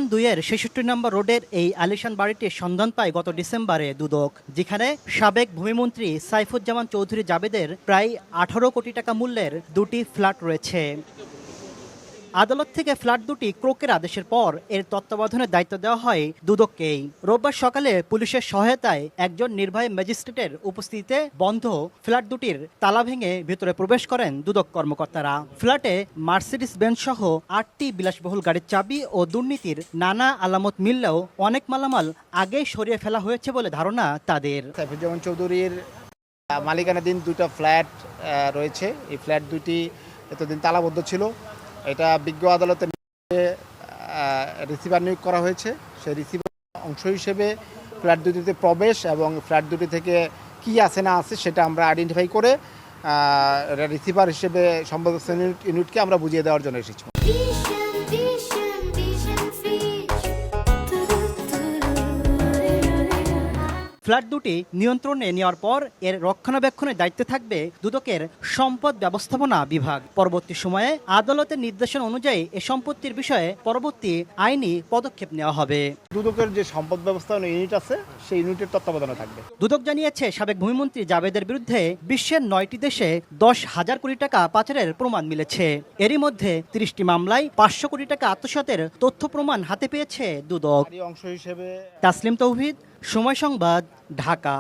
Division 2-এর 66 নম্বর রোডের এই আলিশান বাড়িটির সন্ধান পায় গত ডিসেম্বরে দুদক, যেখানে সাবেক ভূমিমন্ত্রী সাইফুজ্জামান চৌধুরী জাবেদের প্রায় 18 কোটি টাকা মূল্যের দুটি ফ্ল্যাট রয়েছে। আদালত থেকে ফ্ল্যাট দুটি ক্রোকের আদেশের পর এর তত্ত্বাবধানের দায়িত্ব দেওয়া হয় দুদককেই। রোববার সকালে পুলিশের সহায়তায় একজন নির্বাহী ম্যাজিস্ট্রেটের উপস্থিতিতে বন্ধ ফ্ল্যাট দুটির তালা ভেঙে ভেতরে প্রবেশ করেন দুদক কর্মকর্তারা। ফ্ল্যাটে মার্সিডিস বেঞ্জ সহ 8টি বিলাসবহুল গাড়ির চাবি ও দুর্নীতির নানা আলামত মিললেও অনেক মালামাল আগেই সরিয়ে ফেলা হয়েছে বলে ধারণা তাদের। সাইফুজ্জামান চৌধুরীর মালিকানাধীন দুটো ফ্ল্যাট রয়েছে। এই ফ্ল্যাট দুটি এতদিন তালাবদ্ধ ছিল। এটা বিজ্ঞ আদালতে রিসিভার নিয়োগ করা হয়েছে। সেই রিসিভার অংশ হিসেবে ফ্ল্যাট দুটিতে প্রবেশ এবং ফ্ল্যাট দুটি থেকে কি আছে না আছে সেটা আমরা আইডেন্টিফাই করে রিসিভার হিসেবে সম্পদস্থ ইউনিটকে আমরা বুঝিয়ে দেওয়ার জন্য এসেছি। ফ্ল্যাট দুটি নিয়ন্ত্রণে নেওয়ার পর এর রক্ষণাবেক্ষণের দায়িত্বে থাকবে দুদকের সম্পদ ব্যবস্থাপনা বিভাগ। পরবর্তী সময়ে আদালতের নির্দেশনা অনুযায়ী এ সম্পত্তির বিষয়ে পরবর্তী আইনি পদক্ষেপ নেওয়া হবে। দুদকের যে সম্পদ ব্যবস্থাপনা ইউনিট আছে সেই ইউনিটের তত্ত্বাবধানে থাকবে। দুদক জানিয়েছে সাবেক ভূমিমন্ত্রী জাবেদের বিরুদ্ধে বিশ্বের 9টি দেশে 10,000 কোটি টাকা পাচারের প্রমাণ মিলেছে। এরই মধ্যে 30টি মামলায় 500 কোটি টাকা আত্মসাতের তথ্য প্রমাণ হাতে পেয়েছে দুদক। অংশ হিসেবে তাসলিম তৌহিদ, সময় সংবাদ, ঢাকা।